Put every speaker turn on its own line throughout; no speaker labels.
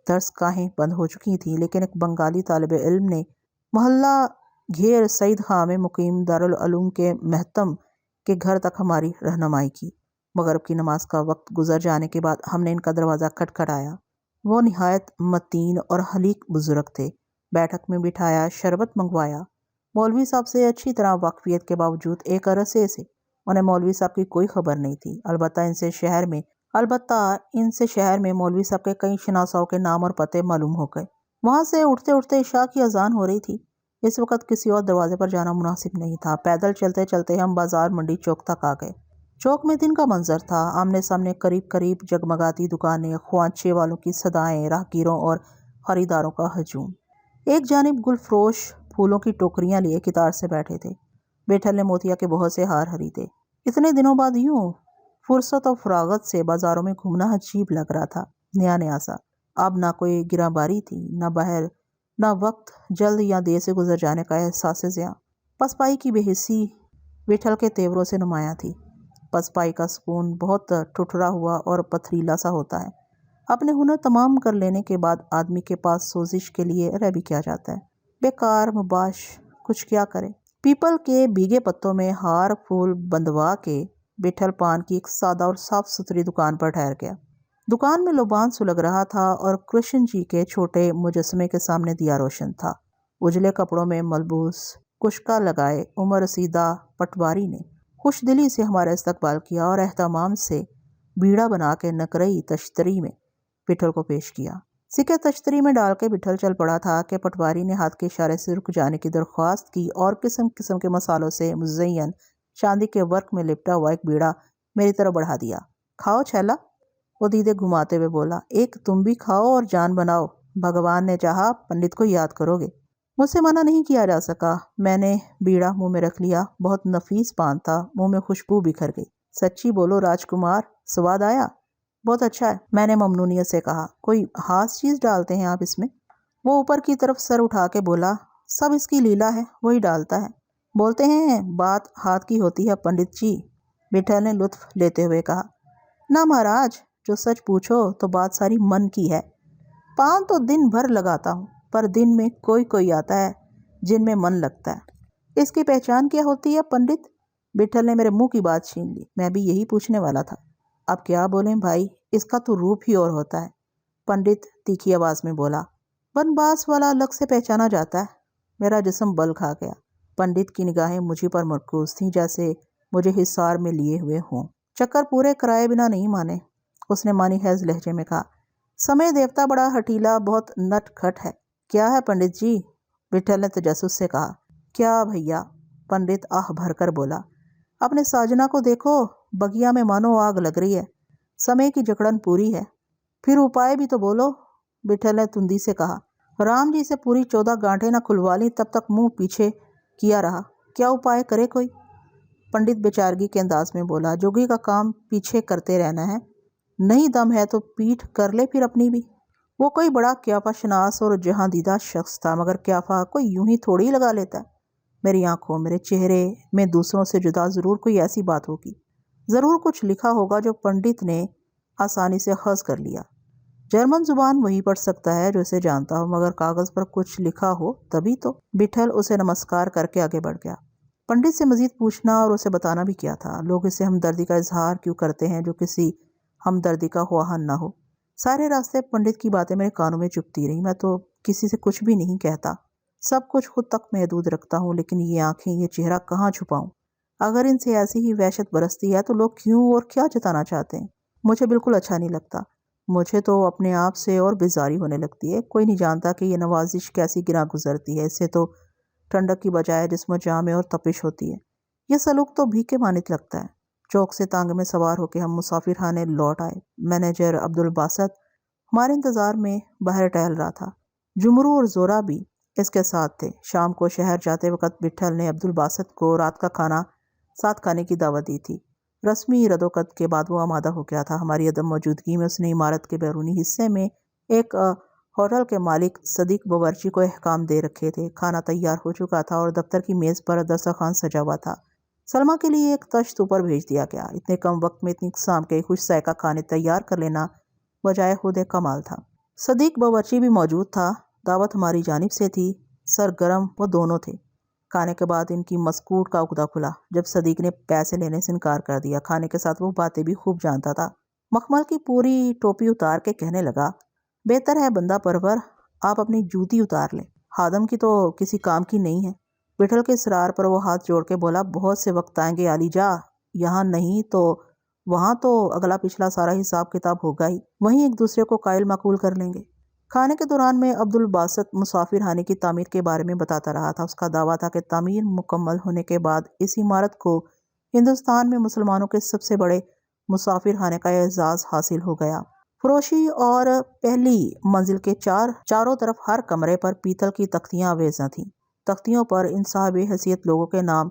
درس گاہیں بند ہو چکی تھیں، لیکن ایک بنگالی طالب علم نے محلہ گھیر سعید خاں میں مقیم دارالعلوم کے محتم کے گھر تک ہماری رہنمائی کی۔ مغرب کی نماز کا وقت گزر جانے کے بعد ہم نے ان کا دروازہ کھٹکھٹایا۔ وہ نہایت متین اور حلیق بزرگ تھے۔ بیٹھک میں بٹھایا، شربت منگوایا۔ مولوی صاحب سے اچھی طرح واقفیت کے باوجود ایک عرصے سے انہیں مولوی صاحب کی کوئی خبر نہیں تھی۔ البتہ ان سے شہر میں مولوی صاحب کے کئی شناساؤں کے نام اور پتے معلوم ہو گئے۔ وہاں سے اٹھتے اٹھتے عشاء کی اذان ہو رہی تھی۔ اس وقت کسی اور دروازے پر جانا مناسب نہیں تھا۔ پیدل چلتے چلتے ہم بازار منڈی چوک تک آ گئے۔ چوک میں دن کا منظر تھا۔ آمنے سامنے قریب قریب جگمگاتی دکانیں، خوانچے والوں کی صدائیں، راہگیروں اور خریداروں کا ہجوم۔ ایک جانب گل فروش پھولوں کی ٹوکریاں لیے قطار سے بیٹھے تھے۔ بیٹھل نے موتیا کے بہت سے ہار خریدے۔ اتنے دنوں بعد یوں فرصت اور فراغت سے بازاروں میں گھومنا عجیب لگ رہا تھا، نیا نیا سا۔ اب نہ کوئی گراں باری تھی، نہ وقت جلد یا دیر سے گزر جانے کا احساس زیاں۔ پسپائی کی بے حسی بیٹھل کے تیوروں سے نمایاں تھی۔ پسپائی کا سکون بہت ٹھٹرا ہوا اور پتھریلا سا ہوتا ہے۔ اپنے ہنر تمام کر لینے کے بعد آدمی کے پاس سوزش کے لیے رہ بھی کیا جاتا ہے؟ بیکار مباش کچھ کیا کرے؟ پیپل کے بھیگے پتوں میں ہار پھول بندوا کے بیٹھل پان کی ایک سادہ اور صاف ستھری دکان پر ٹھہر گیا۔ دکان میں لبان سلگ رہا تھا اور کرشن جی کے چھوٹے مجسمے کے سامنے دیا روشن تھا۔ اجلے کپڑوں میں ملبوس کشکا لگائے عمر رسیدہ پٹواری نے خوش دلی سے ہمارا استقبال کیا اور اہتمام سے بیڑا بنا کے نقرئی تشتری میں بیٹھل کو پیش کیا۔ سکے تشتری میں ڈال کے بیٹھل چل پڑا تھا کہ پٹواری نے ہاتھ کے اشارے سے رک جانے کی درخواست کی اور قسم قسم کے مسالوں سے مزین چاندی کے ورق میں لپٹا ہوا ایک بیڑا میری طرف بڑھا دیا۔ کھاؤ چھیلا، وہ دیدے گھماتے ہوئے بولا، ایک تم بھی کھاؤ اور جان بناؤ، بھگوان نے چاہا پنڈت کو یاد کرو گے۔ مجھ سے منع نہیں کیا جا سکا۔ میں نے بیڑا منہ میں رکھ لیا۔ بہت نفیس پان تھا، منہ میں خوشبو بکھر گئی۔ سچی بولو راج کمار، سواد آیا؟ بہت اچھا ہے، میں نے ممنونیت سے کہا۔ کوئی خاص چیز ڈالتے ہیں آپ اس میں؟ وہ اوپر کی طرف سر اٹھا کے بولا، سب اس کی لیلا ہے، وہی ڈالتا ہے۔ بولتے ہیں بات ہاتھ کی ہوتی ہے پنڈت جی، بیٹھل نے لطف لیتے ہوئے کہا۔ نہ مہاراج، جو سچ پوچھو تو بات ساری من کی ہے۔ پان تو دن بھر لگاتا ہوں، پر دن میں کوئی آتا ہے جن میں من لگتا ہے۔ اس کی پہچان کیا ہوتی ہے پنڈت؟ بیٹھل نے میرے منہ کی بات چھین لی۔ میں بھی یہی پوچھنے والا تھا۔ اب کیا بولیں بھائی، اس کا تو روپ ہی اور ہوتا ہے، پنڈت تیکھی آواز میں بولا۔ بنباس والا الگ سے پہچانا جاتا ہے۔ میرا جسم بل کھا گیا۔ پنڈت کی نگاہیں مجھے پر مرکوز تھیں، جیسے مجھے حصار میں لیے ہوئے ہوں۔ چکر پورے کرائے بنا نہیں مانے، اس نے مانی خیز لہجے میں کہا۔ سمے دیوتا بڑا ہٹیلا، بہت نٹ کھٹ ہے۔ کیا ہے پنڈت جی؟ بیٹھل نے تجسس سے کہا۔ کیا بھیا؟ پنڈت آہ بھر کر بولا۔ اپنے ساجنا کو دیکھو، بگیا میں مانو آگ لگ رہی ہے، سمے کی جکڑن پوری ہے۔ پھر اپائے بھی تو بولو، بیٹھل نے تندی سے کہا۔ رام جی سے پوری 14 گانٹھیں نہ کھلوا لی تب تک منہ پیچھے کیا رہا، کیا اپائے کرے کوئی؟ پنڈت بیچارگی کے انداز میں بولا، جوگی کا کام پیچھے کرتے رہنا ہے، نہیں دم ہے تو پیٹھ کر لے پھر اپنی بھی۔ وہ کوئی بڑا قیافہ شناس اور جہاں دیدہ شخص تھا، مگر قیافہ کوئی یوں ہی تھوڑی لگا لیتا ہے۔ میری آنکھوں، میرے چہرے میں دوسروں سے جدا ضرور کوئی ایسی بات ہوگی، ضرور کچھ لکھا ہوگا جو پنڈت نے آسانی سے اخذ کر لیا۔ جرمن زبان وہی پڑھ سکتا ہے جو اسے جانتا ہو، مگر کاغذ پر کچھ لکھا ہو تبھی تو۔ بیٹھل اسے نمسکار کر کے آگے بڑھ گیا۔ پنڈت سے مزید پوچھنا اور اسے بتانا بھی کیا تھا؟ لوگ اسے ہمدردی کا اظہار کیوں کرتے ہیں جو کسی ہمدردی کا خواہاں نہ ہو؟ سارے راستے پنڈت کی باتیں میرے کانوں میں چبھتی رہی۔ میں تو کسی سے کچھ بھی نہیں کہتا، سب کچھ خود تک محدود رکھتا ہوں، لیکن یہ آنکھیں، یہ چہرہ کہاں چھپاؤں؟ اگر ان سے ایسی ہی وحشت برستی ہے تو لوگ کیوں اور کیا جتانا چاہتے ہیں؟ مجھے بالکل اچھا نہیں لگتا۔ مجھے تو اپنے آپ سے اور بیزاری ہونے لگتی ہے۔ کوئی نہیں جانتا کہ یہ نوازش کیسی گراں گزرتی ہے، اس سے تو ٹھنڈک کی بجائے جسم و جاں میں اور تپش ہوتی ہے۔ یہ سلوک تو بھیک کے مانند لگتا ہے۔ چوک سے تانگ میں سوار ہو کے ہم مسافر خانے لوٹ آئے۔ مینیجر عبدالباسط ہمارے انتظار میں باہر ٹہل رہا تھا۔ جمرو اور زورا بھی اس کے ساتھ تھے۔ شام کو شہر جاتے وقت بیٹھل نے عبدالباسط کو رات کا کھانا ساتھ کھانے کی دعوت دی تھی۔ رسمی ردوقت کے بعد وہ آمادہ ہو گیا تھا۔ ہماری عدم موجودگی میں اس نے عمارت کے بیرونی حصے میں ایک ہوٹل کے مالک صدیق باورچی کو احکام دے رکھے تھے۔ کھانا تیار ہو چکا تھا اور دفتر کی میز پر دسترخوان سجا ہوا تھا۔ سلمیٰ کے لیے ایک تشت اوپر بھیج دیا گیا۔ اتنے کم وقت میں اتنی اقسام کے خوش ذائقہ کھانے تیار کر لینا بجائے خود ایک کمال تھا۔ صدیق باورچی بھی موجود تھا۔ دعوت ہماری جانب سے تھی، سرگرم وہ دونوں تھے۔ کھانے کے بعد ان کی مسکوٹ کا عقدہ کھلا جب صدیق نے پیسے لینے سے انکار کر دیا۔ کھانے کے ساتھ وہ باتیں بھی خوب جانتا تھا۔ مخمل کی پوری ٹوپی اتار کے کہنے لگا، بہتر ہے بندہ پرور، آپ اپنی جوتی اتار لیں، خادم کی تو کسی کام کی نہیں ہے۔ بٹھل کے اصرار پر وہ ہاتھ جوڑ کے بولا، بہت سے وقت آئیں گے علی جا، یہاں نہیں تو وہاں تو اگلا پچھلا سارا حساب کتاب ہوگا ہی، وہیں ایک دوسرے کو قائل معقول کر لیں گے۔ کھانے کے دوران میں عبدالباسط مسافر خانے کی تعمیر کے بارے میں بتاتا رہا تھا۔ اس کا دعویٰ تھا کہ تعمیر مکمل ہونے کے بعد اس عمارت کو ہندوستان میں مسلمانوں کے سب سے بڑے مسافر خانے کا اعزاز حاصل ہو گیا۔ فروشی اور پہلی منزل کے چاروں طرف ہر کمرے پر پیتل کی تختیاں آویزاں تھیں۔ تختیوں پر ان صاحب حیثیت لوگوں کے نام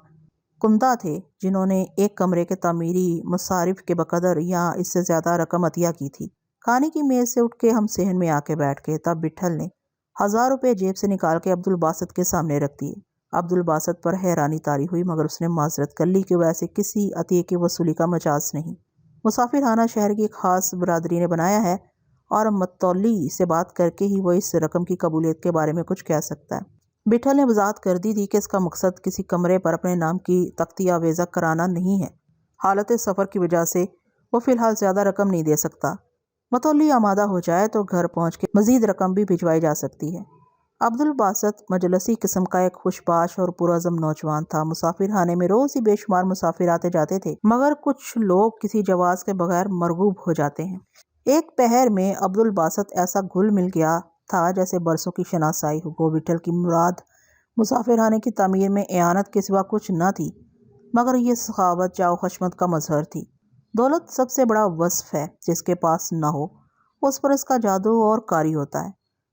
کندہ تھے جنہوں نے ایک کمرے کے تعمیری مصارف کے بقدر یا اس سے زیادہ رقم عطیہ کی تھی۔ کھانے کی میز سے اٹھ کے ہم صحن میں آ کے بیٹھ گئے۔ تب بٹھل نے 1000 روپے جیب سے نکال کے عبدالباسط کے سامنے رکھ دیے۔ عبدالباسط پر حیرانی طاری ہوئی مگر اس نے معذرت کر لی کہ ویسے کسی عطیے کی وصولی کا مجاز نہیں۔ مسافر خانہ شہر کی ایک خاص برادری نے بنایا ہے اور متولی سے بات کر کے ہی وہ اس رقم کی قبولیت کے بارے میں کچھ کہہ سکتا ہے۔ بٹھل نے وضاحت کر دی تھی کہ اس کا مقصد کسی کمرے پر اپنے نام کی تختی آویزہ کرانا نہیں ہے۔ حالت سفر کی وجہ سے وہ فی الحال زیادہ رقم نہیں دے سکتا۔ متولی آمادہ ہو جائے تو گھر پہنچ کے مزید رقم بھی بھجوائی جا سکتی ہے۔ عبدالباسط مجلسی قسم کا ایک خوش باش اور پرعزم نوجوان تھا۔ مسافر خانے میں روز ہی بے شمار مسافر آتے جاتے تھے مگر کچھ لوگ کسی جواز کے بغیر مرغوب ہو جاتے ہیں۔ ایک پہر میں عبدالباسط ایسا گھل مل گیا تھا جیسے برسوں کی شناسائی ہو۔ بٹھل کی مراد مسافر خانے کی تعمیر میں اعانت کے سوا کچھ نہ تھی مگر یہ سخاوت جاؤ خشمت کا مظہر تھی۔ دولت سب سے بڑا وصف ہے، جس کے پاس نہ ہو اس پر اس کا جادو اور کاری ہوتا ہے۔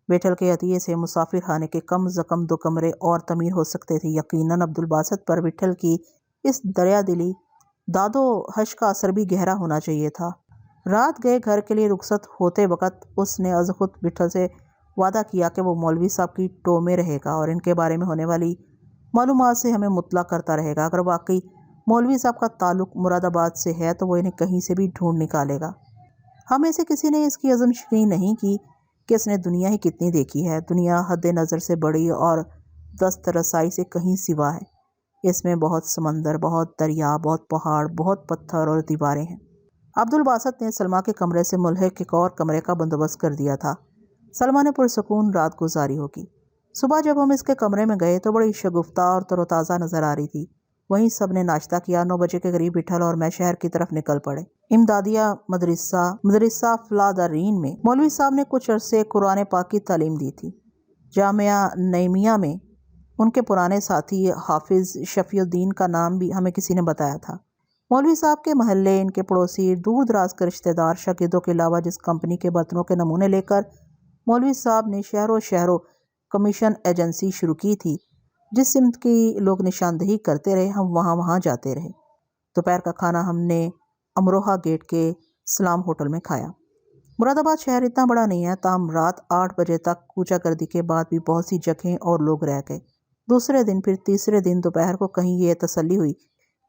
بٹھل کے عطیے سے مسافر خانے کے کم از کم 2 کمرے اور تعمیر ہو سکتے تھے۔ یقیناً عبدالباسط پر بٹھل کی اس دریا دلی داد و حش کا اثر بھی گہرا ہونا چاہیے تھا۔ رات گئے گھر کے لیے رخصت ہوتے وقت اس نے از خود بٹھل سے وعدہ کیا کہ وہ مولوی صاحب کی ٹو میں رہے گا اور ان کے بارے میں ہونے والی معلومات سے ہمیں مطلع کرتا رہے گا۔ اگر واقعی مولوی صاحب کا تعلق مراد آباد سے ہے تو وہ انہیں کہیں سے بھی ڈھونڈ نکالے گا۔ ہم میں سے کسی نے اس کی عزم شکنی نہیں کی کہ اس نے دنیا ہی کتنی دیکھی ہے۔ دنیا حد نظر سے بڑی اور دست رسائی سے کہیں سوا ہے۔ اس میں بہت سمندر، بہت دریا، بہت پہاڑ، بہت پتھر اور دیواریں ہیں۔ عبدالباسط نے سلمیٰ کے کمرے سے ملحق ایک اور کمرے کا بندوبست کر دیا تھا۔ سلمیٰ نے پرسکون رات گزاری ہوگی۔ صبح جب ہم اس کے کمرے میں گئے تو بڑی شگفتہ اور تر و تازہ نظر آ رہی تھی۔ وہیں سب نے ناشتہ کیا۔ 9 بجے کے قریب بٹھل اور میں شہر کی طرف نکل پڑے۔ امدادیہ مدرسہ فلادرین میں مولوی صاحب نے کچھ عرصے قرآن پاک کی تعلیم دی تھی۔ جامعہ نعیمیہ میں ان کے پرانے ساتھی حافظ شفیع الدین کا نام بھی ہمیں کسی نے بتایا تھا۔ مولوی صاحب کے محلے، ان کے پڑوسی، دور دراز کے رشتہ دار، شاگردوں کے علاوہ جس کمپنی کے برتنوں کے نمونے لے کر مولوی صاحب نے شہروں کمیشن ایجنسی شروع کی تھی، جس سمت کی لوگ نشاندہی کرتے رہے ہم وہاں جاتے رہے۔ دوپہر کا کھانا ہم نے امروہہ گیٹ کے سلام ہوٹل میں کھایا۔ مراد آباد شہر اتنا بڑا نہیں ہے، تاہم رات 8 بجے تک کوچہ گردی کے بعد بھی بہت سی جگہیں اور لوگ رہ گئے۔ دوسرے دن پھر تیسرے دن دوپہر کو کہیں یہ تسلی ہوئی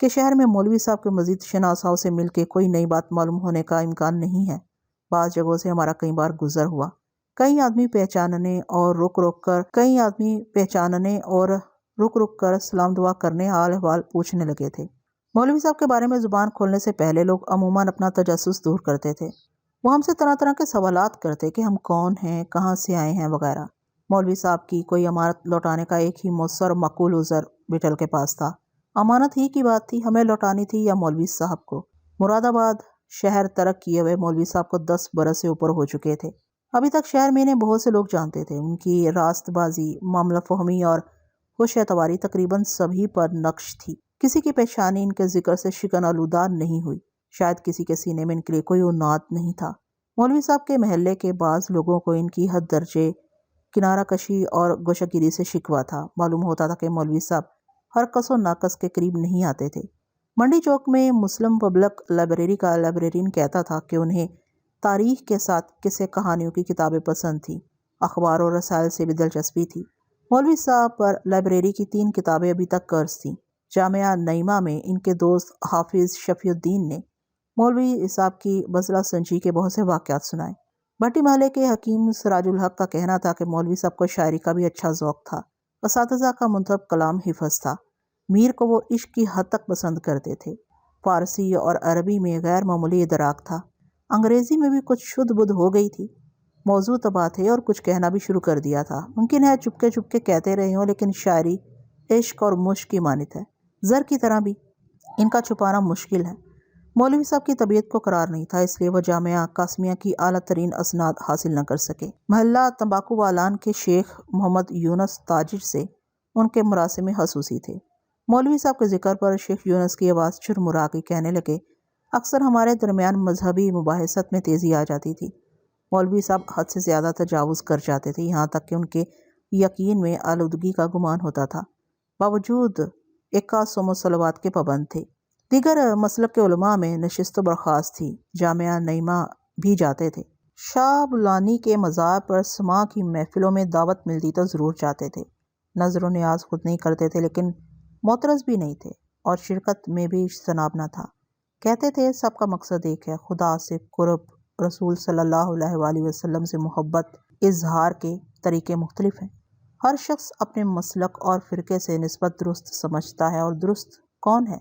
کہ شہر میں مولوی صاحب کے مزید شناساؤں سے مل کے کوئی نئی بات معلوم ہونے کا امکان نہیں ہے۔ بعض جگہوں سے ہمارا کئی بار گزر ہوا۔ کئی آدمی پہچاننے اور رک رک کر سلام دعا کرنے، حال احوال پوچھنے لگے تھے۔ مولوی صاحب کے بارے میں زبان کھولنے سے پہلے لوگ عموماً اپنا تجسس دور کرتے تھے۔ وہ ہم سے طرح طرح کے سوالات کرتے کہ ہم کون ہیں، کہاں سے آئے ہیں وغیرہ۔ مولوی صاحب کی کوئی امانت لوٹانے کا ایک ہی مؤثر اور معقول عذر بٹھل کے پاس تھا۔ امانت ہی کی بات تھی، ہمیں لوٹانی تھی یا مولوی صاحب کو؟ مراد آباد شہر ترک کیے ہوئے مولوی صاحب کو 10 برس سے اوپر ہو چکے تھے۔ ابھی تک شہر میں انہیں بہت سے لوگ جانتے تھے۔ ان کی راست بازی، معاملہ فہمی اور خوش اعتباری تقریباً سبھی پر نقش تھی۔ کسی کی پیشانی ان کے ذکر سے شکن آلودہ نہیں ہوئی۔ شاید کسی کے سینے میں ان کے لیے کوئی عناد نہیں تھا۔ مولوی صاحب کے محلے کے بعض لوگوں کو ان کی حد درجے کنارہ کشی اور گوشہ گیری سے شکوہ تھا۔ معلوم ہوتا تھا کہ مولوی صاحب ہر کس و ناقص کے قریب نہیں آتے تھے۔ منڈی چوک میں مسلم پبلک لائبریری کا لائبریرین کہتا تھا کہ انہیں تاریخ کے ساتھ قصے کہانیوں کی کتابیں پسند تھیں۔ اخبار و رسائل سے بھی دلچسپی تھی۔ مولوی صاحب پر لائبریری کی 3 کتابیں ابھی تک قرض تھیں۔ جامعہ نعیمہ میں ان کے دوست حافظ شفیع الدین نے مولوی صاحب کی بزلہ سنجی کے بہت سے واقعات سنائے۔ بھٹی محلے کے حکیم سراج الحق کا کہنا تھا کہ مولوی صاحب کو شاعری کا بھی اچھا ذوق تھا۔ اساتذہ کا منتخب کلام حفظ تھا۔ میر کو وہ عشق کی حد تک پسند کرتے تھے۔ فارسی اور عربی میں غیر معمولی ادراک تھا۔ انگریزی میں بھی کچھ شدھ بدھ ہو گئی تھی۔ موضوع تباہ تھے اور کچھ کہنا بھی شروع کر دیا تھا۔ ممکن ہے چپکے چپکے کہتے رہے ہوں، لیکن شاعری عشق اور مشق کی مانند ہے، زر کی طرح بھی ان کا چھپانا مشکل ہے۔ مولوی صاحب کی طبیعت کو قرار نہیں تھا، اس لیے وہ جامعہ قاسمیہ کی اعلیٰ ترین اسناد حاصل نہ کر سکے۔ محلہ تمباکو والان کے شیخ محمد یونس تاجر سے ان کے مراسم خصوصی تھے۔ مولوی صاحب کے ذکر پر شیخ یونس کی آواز چرمرا کے کہنے لگے، اکثر ہمارے درمیان مذہبی مباحثت میں تیزی آ جاتی تھی۔ مولوی صاحب حد سے زیادہ تجاوز کر جاتے تھے، یہاں تک کہ ان کے یقین میں آلودگی کا گمان ہوتا تھا۔ باوجود 81 صلوات کے پابند تھے۔ دیگر مسلک کے علماء میں نشست و برخاست تھی۔ جامعہ نعیمہ بھی جاتے تھے۔ شاہ بولانی کے مزار پر سماع کی محفلوں میں دعوت ملتی تو ضرور جاتے تھے۔ نظر و نیاز خود نہیں کرتے تھے، لیکن معترض بھی نہیں تھے اور شرکت میں بھی اجتناب نہ تھا۔ کہتے تھے سب کا مقصد ایک ہے، خدا سے قرب، رسول صلی اللہ علیہ وآلہ وسلم سے محبت۔ اظہار کے طریقے مختلف ہیں۔ ہر شخص اپنے مسلک اور فرقے سے نسبت درست سمجھتا ہے، اور درست کون ہے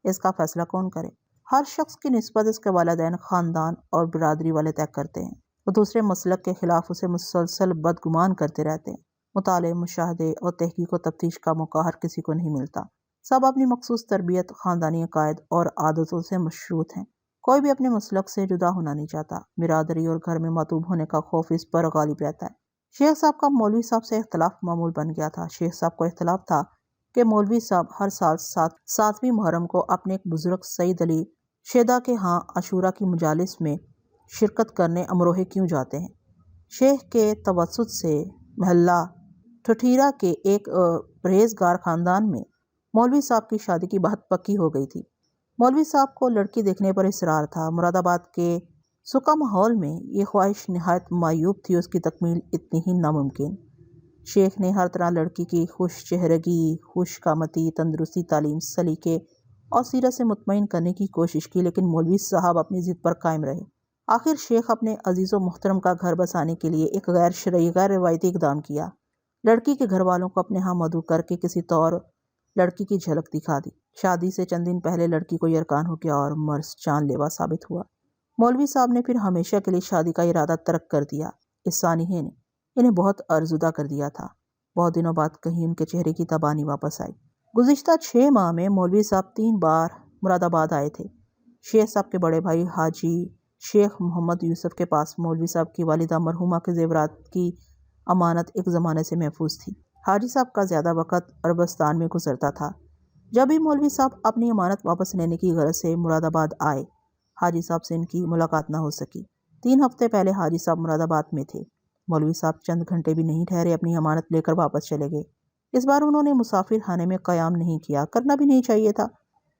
اس کا فیصلہ کون کرے؟ ہر شخص کی نسبت اس کے والدین، خاندان اور برادری والے طے کرتے ہیں۔ وہ دوسرے مسلک کے خلاف اسے مسلسل بدگمان کرتے رہتے ہیں۔ مطالعے، مشاہدے اور تحقیق و تفتیش کا موقع ہر کسی کو نہیں ملتا۔ سب اپنی مخصوص تربیت، خاندانی عقائد اور عادتوں سے مشروط ہیں۔ کوئی بھی اپنے مسلک سے جدا ہونا نہیں چاہتا۔ برادری اور گھر میں معطوب ہونے کا خوف اس پر غالب رہتا ہے۔ شیخ صاحب کا مولوی صاحب سے اختلاف معمول بن گیا تھا۔ شیخ صاحب کو اختلاف تھا کہ مولوی صاحب ہر سال 7ویں محرم کو اپنے ایک بزرگ سید علی شیدا کے ہاں عاشورہ کی مجالس میں شرکت کرنے امروہے کیوں جاتے ہیں۔ شیخ کے توسط سے محلہ ٹھٹھیرا کے ایک پرہیزگار خاندان میں مولوی صاحب کی شادی کی بات پکی ہو گئی تھی۔ مولوی صاحب کو لڑکی دیکھنے پر اصرار تھا۔ مراد آباد کے سکا ماحول میں یہ خواہش نہایت معیوب تھی، اس کی تکمیل اتنی ہی ناممکن۔ شیخ نے ہر طرح لڑکی کی خوش چہرگی، خوش قامتی، تندرستی، تعلیم، سلیقے اور سیرت سے مطمئن کرنے کی کوشش کی، لیکن مولوی صاحب اپنی ضد پر قائم رہے۔ آخر شیخ اپنے عزیز و محترم کا گھر بسانے کے لیے ایک غیر شرعی، غیر روایتی اقدام کیا۔ لڑکی کے گھر والوں کو اپنے ہاں مدعو کر کے کسی طور لڑکی کی جھلک دکھا دی۔ شادی سے چند دن پہلے لڑکی کو یرکان ہو گیا اور مرض جان لیوا ثابت ہوا۔ مولوی صاحب نے پھر ہمیشہ کے لیے شادی کا ارادہ ترک کر دیا۔ اس سانحے نے انہیں بہت ارزدہ کر دیا تھا۔ بہت دنوں بعد کہیں ان کے چہرے کی تبانی واپس آئی۔ گزشتہ 6 ماہ میں مولوی صاحب 3 بار مراد آباد آئے تھے۔ شیخ صاحب کے بڑے بھائی حاجی شیخ محمد یوسف کے پاس مولوی صاحب کی والدہ مرحومہ کے زیورات کی امانت ایک زمانے سے محفوظ تھی۔ حاجی صاحب کا زیادہ وقت عربستان میں گزرتا تھا۔ جب بھی مولوی صاحب اپنی امانت واپس لینے کی غرض سے مراد آباد آئے، حاجی صاحب سے ان کی ملاقات نہ ہو سکی۔ 3 ہفتے پہلے حاجی صاحب مراد آباد میں تھے۔ مولوی صاحب چند گھنٹے بھی نہیں ٹھہرے، اپنی امانت لے کر واپس چلے گئے۔ اس بار انہوں نے مسافر خانے میں قیام نہیں کیا، کرنا بھی نہیں چاہیے تھا۔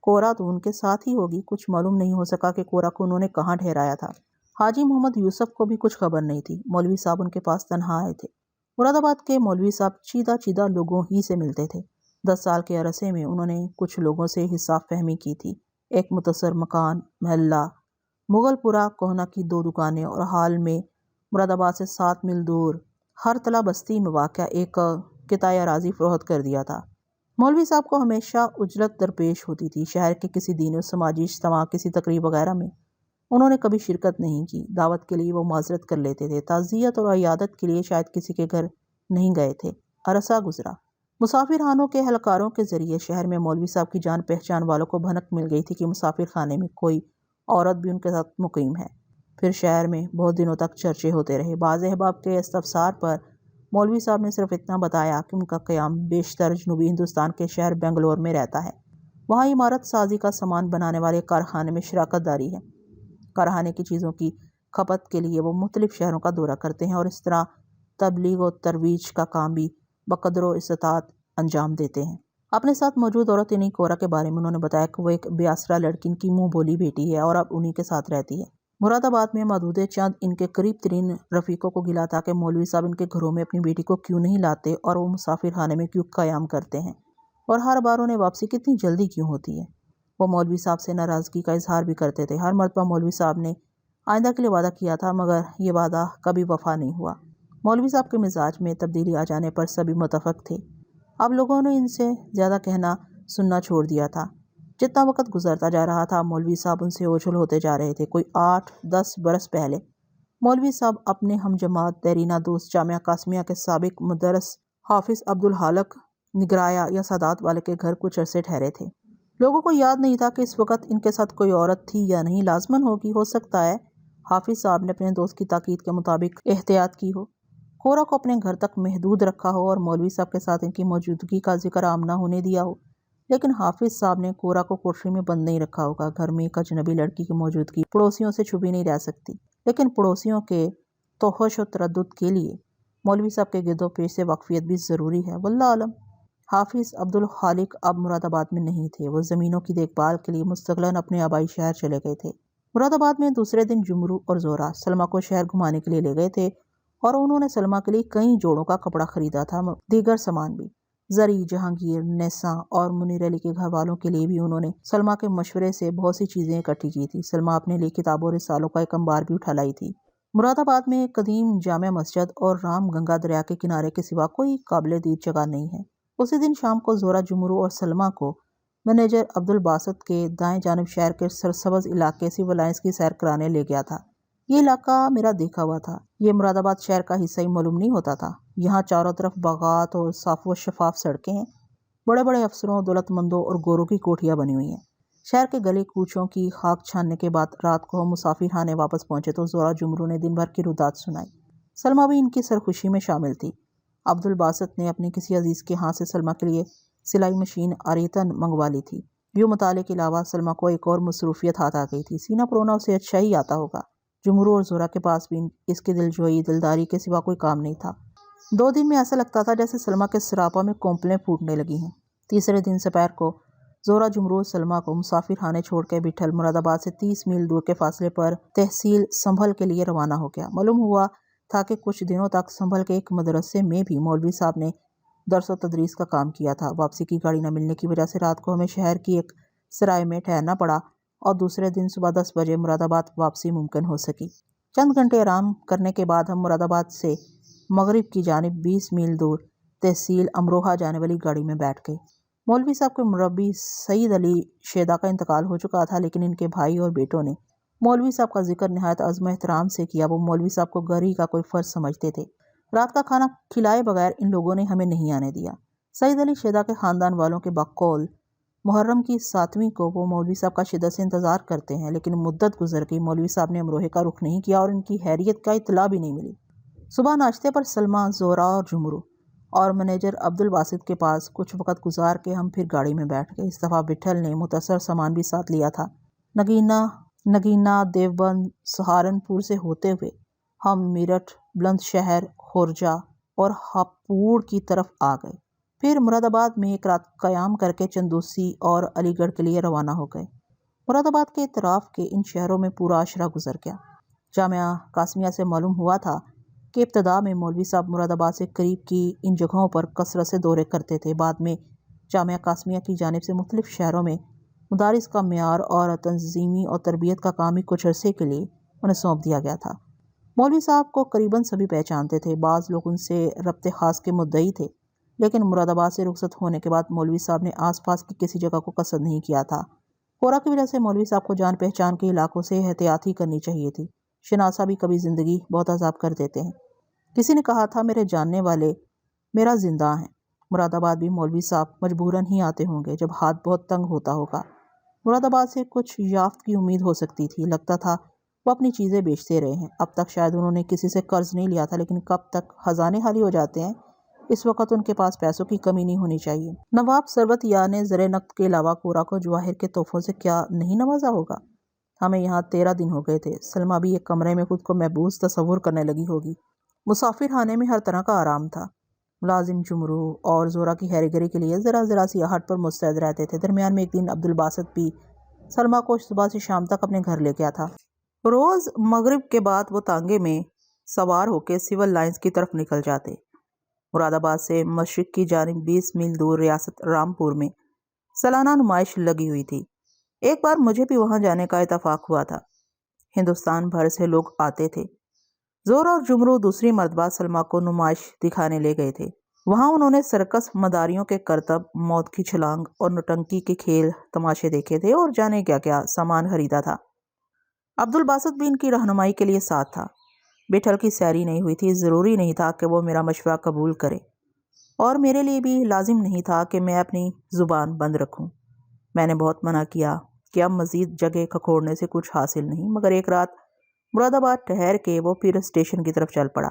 کورا تو ان کے ساتھ ہی ہوگی، کچھ معلوم نہیں ہو سکا کہ کورا کو انہوں نے کہاں ٹھہرایا تھا۔ حاجی محمد یوسف کو بھی کچھ خبر نہیں تھی۔ مولوی صاحب ان کے پاس تنہا آئے تھے۔ مراد آباد کے مولوی صاحب چیدہ چیدہ لوگوں ہی سے ملتے تھے۔ 10 سال کے عرصے میں انہوں نے کچھ لوگوں سے حساب فہمی کی تھی۔ ایک متصر مکان، محلہ مغل پورہ کوہنا کی 2 دکانیں اور حال میں مراد آباد سے 7 میل دور ہرتلہ بستی میں واقع ایک قطعہ اراضی فروخت کر دیا تھا۔ مولوی صاحب کو ہمیشہ عجلت درپیش ہوتی تھی۔ شہر کے کسی دینی و سماجی اجتماع، کسی تقریب وغیرہ میں انہوں نے کبھی شرکت نہیں کی۔ دعوت کے لیے وہ معذرت کر لیتے تھے، تعزیت اور عیادت کے لیے شاید کسی کے گھر نہیں گئے تھے۔ عرصہ گزرا۔ مسافر خانوں کے اہلکاروں کے ذریعے شہر میں مولوی صاحب کی جان پہچان والوں کو بھنک مل گئی تھی کہ مسافر خانے میں کوئی عورت بھی ان کے ساتھ مقیم ہے۔ پھر شہر میں بہت دنوں تک چرچے ہوتے رہے۔ بعض احباب کے استفسار پر مولوی صاحب نے صرف اتنا بتایا کہ ان کا قیام بیشتر جنوبی ہندوستان کے شہر بنگلور میں رہتا ہے۔ وہاں عمارت سازی کا سامان بنانے والے کارخانے میں شراکت داری ہے۔ کارخانے کی چیزوں کی کھپت کے لیے وہ مختلف شہروں کا دورہ کرتے ہیں اور اس طرح تبلیغ و ترویج کا کام بھی بقدر و استطاعت انجام دیتے ہیں۔ اپنے ساتھ موجود عورت یعنی کورا کے بارے میں انہوں نے بتایا کہ وہ ایک بے آسرا لڑکی ان کی منہ بولی بیٹی ہے اور اب انہی کے ساتھ رہتی ہے۔ مراد آباد میں موجود چند ان کے قریب ترین رفیقوں کو گلا تھا کہ مولوی صاحب ان کے گھروں میں اپنی بیٹی کو کیوں نہیں لاتے اور وہ مسافر خانے میں کیوں قیام کرتے ہیں، اور ہر بار انہیں واپسی کتنی جلدی کیوں ہوتی ہے۔ وہ مولوی صاحب سے ناراضگی کا اظہار بھی کرتے تھے۔ ہر مرتبہ مولوی صاحب نے آئندہ کے لیے وعدہ کیا تھا، مگر یہ وعدہ کبھی وفا نہیں ہوا۔ مولوی صاحب کے مزاج میں تبدیلی آ جانے پر سبھی متفق تھے۔ اب لوگوں نے ان سے زیادہ کہنا سننا چھوڑ دیا تھا۔ جتنا وقت گزرتا جا رہا تھا مولوی صاحب ان سے اوجھل ہوتے جا رہے تھے۔ کوئی 8-10 برس پہلے مولوی صاحب اپنے ہم جماعت دیرینہ دوست جامعہ قاسمیہ کے سابق مدرس حافظ عبدالخالق نگرایا یا سادات والے کے گھر کچھ عرصے ٹھہرے تھے۔ لوگوں کو یاد نہیں تھا کہ اس وقت ان کے ساتھ کوئی عورت تھی یا نہیں، لازماً ہوگی، ہو سکتا ہے حافظ صاحب نے اپنے دوست کی تاکید کے مطابق احتیاط کی ہو، کورا کو اپنے گھر تک محدود رکھا ہو اور مولوی صاحب کے ساتھ ان کی موجودگی کا ذکر عام نہ ہونے دیا ہو۔ لیکن حافظ صاحب نے کورا کو کوٹری میں بند نہیں رکھا ہوگا۔ گھر میں ایک اجنبی لڑکی کی موجودگی پڑوسیوں سے چھپی نہیں رہ سکتی، لیکن پڑوسیوں کے توحش و تردد کے لیے مولوی صاحب کے گرد و پیش سے واقفیت بھی ضروری ہے۔ واللہ عالم۔ حافظ عبدالخالق اب مراد آباد میں نہیں تھے۔ وہ زمینوں کی دیکھ بھال کے لیے مستقلاً اپنے آبائی شہر چلے گئے تھے۔ مراد آباد میں دوسرے دن جمرو اور زہرہ سلمیٰ کو شہر گھمانے کے لیے لے گئے تھے اور انہوں نے سلمیٰ کے لیے کئی جوڑوں کا کپڑا خریدا تھا، دیگر سامان بھی۔ زری، جہانگیر، نیسا اور منیر علی کے گھر والوں کے لیے بھی انہوں نے سلمیٰ کے مشورے سے بہت سی چیزیں اکٹھی کی تھی۔ سلمیٰ اپنے لیے کتابوں اور رسالوں کا ایک انبار بھی اٹھا لائی تھی۔ مراد آباد میں قدیم جامع مسجد اور رام گنگا دریا کے کنارے کے سوا کوئی قابل دید جگہ نہیں ہے۔ اسی دن شام کو زہرہ جمرو اور سلمیٰ کو مینیجر عبدالباسط کے دائیں جانب شہر کے سرسبز علاقے سول لائنز کی سیر کرانے لے گیا تھا۔ یہ علاقہ میرا دیکھا ہوا تھا۔ یہ مراد آباد شہر کا حصہ ہی معلوم نہیں ہوتا تھا۔ یہاں چاروں طرف باغات اور صاف و شفاف سڑکیں ہیں۔ بڑے بڑے افسروں، دولت مندوں اور گوروں کی کوٹھیاں بنی ہوئی ہیں۔ شہر کے گلی کوچوں کی خاک چھاننے کے بعد رات کو ہم مسافر خانے واپس پہنچے تو زہرہ جمرو نے دن بھر کی رودات سنائی۔ سلمیٰ بھی ان کی سرخوشی میں شامل تھی۔ عبدالباسط نے اپنے کسی عزیز کے ہاں سے سلمیٰ کے لیے سلائی مشین آریتن منگوا لی تھی۔ یوں مطالعے کے علاوہ سلمیٰ کو ایک اور مصروفیت ہاتھ آ گئی تھی۔ سینہ پرونا اسے اچھا ہی آتا ہوگا۔ جمرو اور زہرہ کے پاس بھی اس کی دلجوئی، دلداری کے سوا کوئی کام نہیں تھا۔ 2 دن میں ایسا لگتا تھا جیسے سلمیٰ کے سراپا میں کونپلیں پھوٹنے لگی ہیں۔ تیسرے دن دوپہر کو زہرہ جمرو اور سلمیٰ کو مسافر خانے چھوڑ کے بٹھل مراد آباد سے 30 میل دور کے فاصلے پر تحصیل سنبھل کے لیے روانہ ہو گیا۔ معلوم ہوا تھا کہ کچھ دنوں تک سنبھل کے ایک مدرسے میں بھی مولوی صاحب نے درس و تدریس کا کام کیا تھا۔ واپسی کی گاڑی نہ ملنے کی وجہ سے رات کو ہمیں شہر کی ایک سرائے میں ٹھہرنا پڑا اور دوسرے دن صبح 10 بجے مراد آباد واپسی ممکن ہو سکی۔ چند گھنٹے آرام کرنے کے بعد ہم مراد آباد سے مغرب کی جانب 20 میل دور تحصیل امروہہ جانے والی گاڑی میں بیٹھ گئے۔ مولوی صاحب کے مربی سعید علی شیدا کا انتقال ہو چکا تھا، لیکن ان کے بھائی اور بیٹوں نے مولوی صاحب کا ذکر نہایت عزم و احترام سے کیا۔ وہ مولوی صاحب کو گھر ہی کا کوئی فرض سمجھتے تھے۔ رات کا کھانا کھلائے بغیر ان لوگوں نے ہمیں نہیں آنے دیا۔ سعید علی شیدا کے خاندان والوں کے بقول محرم کی 7ویں کو وہ مولوی صاحب کا شدت سے انتظار کرتے ہیں، لیکن مدت گزر گئی، مولوی صاحب نے امروہے کا رخ نہیں کیا اور ان کی خیریت کا اطلاع بھی نہیں ملی۔ صبح ناشتے پر سلمیٰ، زہرہ اور جمرو اور مینیجر عبدالباسط کے پاس کچھ وقت گزار کے ہم پھر گاڑی میں بیٹھ گئے۔ اس دفعہ بٹھل نے مختصر سامان بھی ساتھ لیا تھا۔ نگینہ، دیوبند، سہارنپور سے ہوتے ہوئے ہم میرٹھ، بلند شہر، خورجہ اور ہاپوڑ کی طرف آ گئے۔ پھر مراد آباد میں ایک رات قیام کر کے چندوسی اور علی گڑھ کے لیے روانہ ہو گئے۔ مراد آباد کے اطراف کے ان شہروں میں پورا عشرہ گزر گیا۔ جامعہ قاسمیہ سے معلوم ہوا تھا کہ ابتدا میں مولوی صاحب مراد آباد سے قریب کی ان جگہوں پر کثرت سے دورے کرتے تھے۔ بعد میں جامعہ قاسمیہ کی جانب سے مختلف شہروں میں مدارس کا معیار اور تنظیمی اور تربیت کا کام بھی کچھ عرصے کے لیے انہیں سونپ دیا گیا تھا۔ مولوی صاحب کو قریباً سبھی پہچانتے تھے۔ بعض لوگ ان سے ربط خاص کے مدعی تھے، لیکن مراد آباد سے رخصت ہونے کے بعد مولوی صاحب نے آس پاس کی کسی جگہ کو قصد نہیں کیا تھا۔ کورا کی وجہ سے مولوی صاحب کو جان پہچان کے علاقوں سے احتیاط ہی کرنی چاہیے تھی۔ شناسا بھی کبھی زندگی بہت عذاب کر دیتے ہیں۔ کسی نے کہا تھا میرے جاننے والے میرا زندہ ہیں۔ مراد آباد بھی مولوی صاحب مجبوراً ہی آتے ہوں گے جب ہاتھ بہت تنگ ہوتا ہوگا۔ مراد آباد سے کچھ یافت کی امید ہو سکتی تھی۔ لگتا تھا وہ اپنی چیزیں بیچتے رہے ہیں۔ اب تک شاید انہوں نے کسی سے قرض نہیں لیا تھا، لیکن کب تک خزانے خالی ہو جاتے ہیں، اس وقت ان کے پاس پیسوں کی کمی نہیں ہونی چاہیے۔ نواب ثروت یار نے زر نقد کے علاوہ کورا کو جواہر کے تحفوں سے کیا نہیں نوازا ہوگا؟ ہمیں یہاں 13 دن ہو گئے تھے۔ سلمیٰ بھی ایک کمرے میں خود کو محبوس تصور کرنے لگی ہوگی۔ مسافر خانے میں ہر طرح کا آرام تھا۔ ملازم جمرو اور زہرہ کی ہیری گری کے لیے ذرا سی آہٹ پر مستعد رہتے تھے۔ درمیان میں ایک دن عبدالباسط بھی سلمیٰ کو صبح سے شام تک اپنے گھر لے گیا تھا۔ روز مغرب کے بعد وہ تانگے میں سوار ہو کے سول لائنز کی طرف نکل جاتے۔ مراد آباد سے مشرق کی جانب 20 میل دور ریاست رامپور میں سالانہ نمائش لگی ہوئی تھی۔ ایک بار مجھے بھی وہاں جانے کا اتفاق ہوا تھا۔ ہندوستان بھر سے لوگ آتے تھے۔ زور اور جمرو دوسری مرتبہ سلمیٰ کو نمائش دکھانے لے گئے تھے۔ وہاں انہوں نے سرکس، مداریوں کے کرتب، موت کی چھلانگ اور نوٹنکی کے کھیل تماشے دیکھے تھے اور جانے کیا کیا سامان خریدا تھا۔ عبدالباسط بھی ان کی رہنمائی کے لیے ساتھ تھا۔ بٹھل کی سیری نہیں ہوئی تھی، ضروری نہیں تھا کہ وہ میرا مشورہ قبول کرے، اور میرے لیے بھی لازم نہیں تھا کہ میں اپنی زبان بند رکھوں۔ میں نے بہت منع کیا کہ اب مزید جگہ کھکوڑنے سے کچھ حاصل نہیں، مگر ایک رات مراد آباد ٹھہر کے وہ پھر اسٹیشن کی طرف چل پڑا۔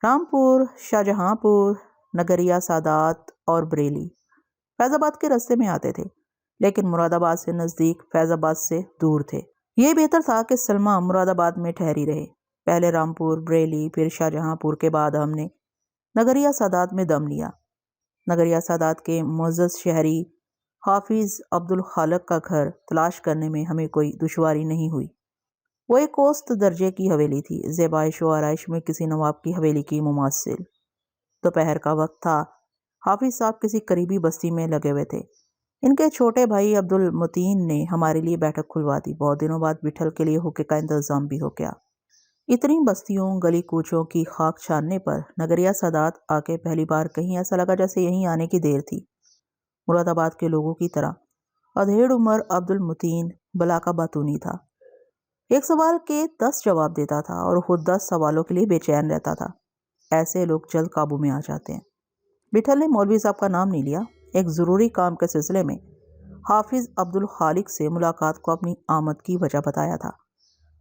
رامپور، شاہجہاں پور، نگریہ سادات اور بریلی فیض آباد کے راستے میں آتے تھے، لیکن مراد آباد سے نزدیک، فیض آباد سے دور تھے۔ یہ بہتر تھا کہ سلمیٰ مراد آباد میں ٹھہری رہے۔ پہلے رامپور، بریلی، پھر شاہجہاں پور کے بعد ہم نے نگریہ سادات میں دم لیا۔ نگریہ سادات کے معزز شہری حافظ عبدالخالق کا گھر تلاش کرنے میں ہمیں کوئی دشواری نہیں ہوئی۔ وہ ایک اوسط درجے کی حویلی تھی، زیبائش و آرائش میں کسی نواب کی حویلی کی مماثل۔ دوپہر کا وقت تھا۔ حافظ صاحب کسی قریبی بستی میں لگے ہوئے تھے۔ ان کے چھوٹے بھائی عبدالمتین نے ہمارے لیے بیٹھک کھلوا دی۔ بہت دنوں بعد بٹھل کے لیے حقے کا انتظام بھی ہو گیا۔ اتنی بستیوں، گلی کوچوں کی خاک چھاننے پر نگریہ سادات آ کے پہلی بار کہیں ایسا لگا جیسے یہیں آنے کی دیر تھی۔ مراد آباد کے لوگوں کی طرح ادھیڑ عمر عبدالمتین بلاکا باتونی تھا۔ ایک سوال کے 10 جواب دیتا تھا اور خود 10 سوالوں کے لیے بے چین رہتا تھا۔ ایسے لوگ جلد قابو میں آ جاتے ہیں۔ بٹھل نے مولوی صاحب کا نام نہیں لیا۔ ایک ضروری کام کے سلسلے میں حافظ عبدالخالق سے ملاقات کو اپنی آمد کی وجہ بتایا تھا۔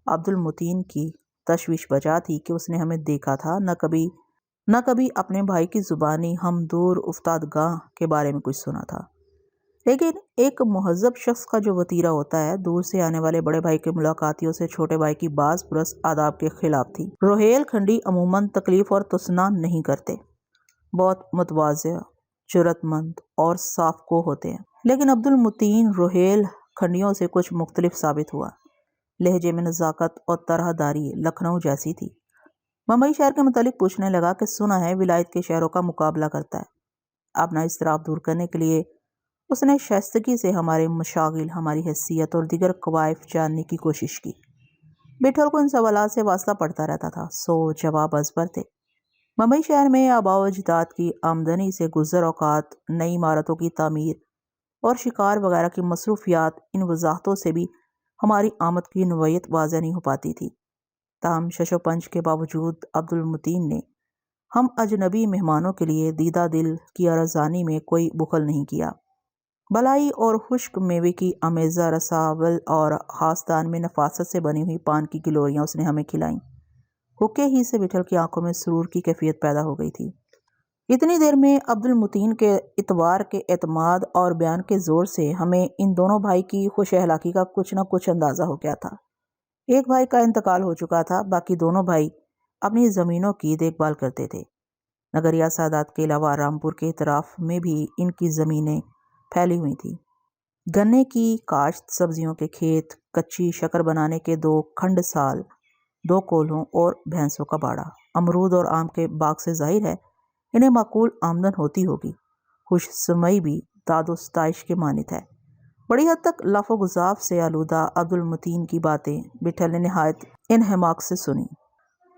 عبدالمتین کی تشویش بجا تھی کہ اس نے ہمیں دیکھا تھا، نہ کبھی اپنے بھائی کی زبانی ہم دور افتادگاہ کے بارے میں کچھ سنا تھا۔ لیکن ایک مہذب شخص کا جو وتیرہ ہوتا ہے، دور سے آنے والے بڑے بھائی کے ملاقاتیوں سے چھوٹے بھائی کی باز پرس آداب کے خلاف تھی۔ روہیل کھنڈی عموماً تکلیف اور تسنا نہیں کرتے، بہت متواضع، جرأت مند اور صاف کو ہوتے ہیں، لیکن عبدالمتین روہیل کھنڈیوں سے کچھ مختلف ثابت ہوا۔ لہجے میں نزاکت اور طرح داری لکھنؤ جیسی تھی۔ ممبئی شہر کے متعلق پوچھنے لگا کہ سنا ہے ولایت کے شہروں کا مقابلہ کرتا ہے۔ اپنا اضطراب دور کرنے کے لیے اس نے شائستگی سے ہمارے مشاغل، ہماری حیثیت اور دیگر کوائف جاننے کی کوشش کی۔ بٹھل کو ان سوالات سے واسطہ پڑتا رہتا تھا، سو جواب ازبر تھے۔ ممبئی شہر میں آباء و اجداد کی آمدنی سے گزر اوقات، نئی عمارتوں کی تعمیر اور شکار وغیرہ کی مصروفیات، ان وضاحتوں سے بھی ہماری آمد کی نوعیت واضح نہیں ہو پاتی تھی۔ تاہم شش و پنج کے باوجود عبدالمتین نے ہم اجنبی مہمانوں کے لیے دیدہ دل کی ارزانی میں کوئی بخل نہیں کیا۔ بلائی اور خشک میوے کی امیزہ رساول اور خاصدان میں نفاست سے بنی ہوئی پان کی گلوریاں اس نے ہمیں کھلائیں۔ حقے ہی سے بٹھل کی آنکھوں میں سرور کی کیفیت پیدا ہو گئی تھی۔ اتنی دیر میں عبدالمتین کے اتوار کے اعتماد اور بیان کے زور سے ہمیں ان دونوں بھائی کی خوش اخلاقی کا کچھ نہ کچھ اندازہ ہو گیا تھا۔ ایک بھائی کا انتقال ہو چکا تھا، باقی دونوں بھائی اپنی زمینوں کی دیکھ بھال کرتے تھے۔ نگریہ سادات کے علاوہ رامپور کے اطراف میں بھی ان کی زمینیں پھیلی ہوئی تھیں۔ گنے کی کاشت، سبزیوں کے کھیت، کچی شکر بنانے کے 2 کھنڈ سال، 2 کولہوں اور بھینسوں کا باڑہ۔ امرود اور آم کے باغ سے ظاہر ہے انہیں معقول آمدن ہوتی ہوگی۔ خوش سمئی بھی داد و ستائش کے مانند ہے۔ بڑی حد تک لف و گزاف سے آلودہ عبدالمتین کی باتیں بٹھل نے نہایت انہماک سے سنی۔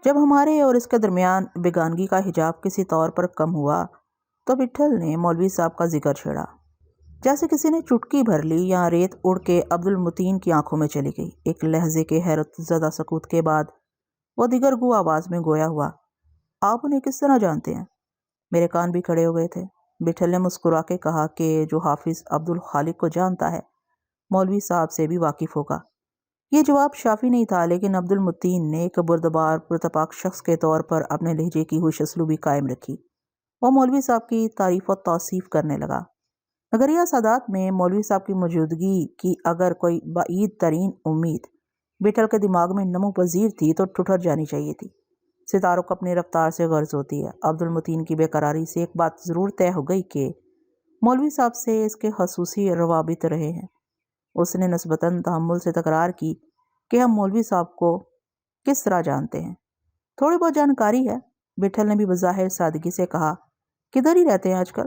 جب ہمارے اور اس کے درمیان بیگانگی کا حجاب کسی طور پر کم ہوا تو بٹھل نے مولوی صاحب کا ذکر چھیڑا۔ جیسے کسی نے چٹکی بھر لی یا ریت اڑ کے عبدالمتین کی آنکھوں میں چلی گئی۔ ایک لہجے کے حیرت زدہ سکوت کے بعد وہ دیگر گو آواز میں گویا ہوا، آپ انہیں کس طرح جانتے ہیں؟ میرے کان بھی کھڑے ہو گئے تھے۔ بٹھل نے مسکرا کے کہا کہ جو حافظ عبدالخالق کو جانتا ہے، مولوی صاحب سے بھی واقف ہوگا۔ یہ جواب شافی نہیں تھا، لیکن عبدالمتین نے ایک بردبار پرتپاک شخص کے طور پر اپنے لہجے کی ہوش اسلوبی قائم رکھی۔ وہ مولوی صاحب کی تعریف و توصیف کرنے لگا۔ نگریہ سادات میں مولوی صاحب کی موجودگی کی اگر کوئی بعید ترین امید بٹھل کے دماغ میں نمو پذیر تھی تو ٹھٹر جانی چاہیے تھی۔ ستاروں کو اپنی رفتار سے غرض ہوتی ہے۔ عبدالمتین کی بے قراری سے ایک بات ضرور طے ہو گئی کہ مولوی صاحب سے اس کے خصوصی روابط رہے ہیں۔ اس نے نسبتاً تحمل سے تکرار کی کہ ہم مولوی صاحب کو کس طرح جانتے ہیں۔ تھوڑی بہت جانکاری ہے، بٹھل نے بھی بظاہر سادگی سے کہا۔ کدھر ہی رہتے ہیں آج کل؟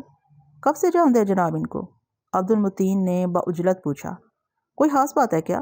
کب سے جانتے ہیں جناب ان کو؟ عبدالمتین نے بعجلت پوچھا۔ کوئی خاص بات ہے کیا؟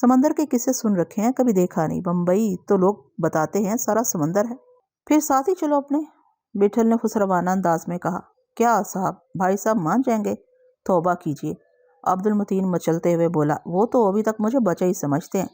سمندر کے قصے سن رکھے ہیں، کبھی دیکھا نہیں۔ بمبئی تو لوگ بتاتے ہیں سارا سمندر ہے۔ پھر ساتھ ہی چلو اپنے، بٹھل نے خسروانہ انداز میں کہا۔ کیا صاحب، بھائی صاحب مان جائیں گے؟ توبہ کیجیے، عبد المتین مچلتے ہوئے بولا۔ وہ تو ابھی تک مجھے بچہ ہی سمجھتے ہیں۔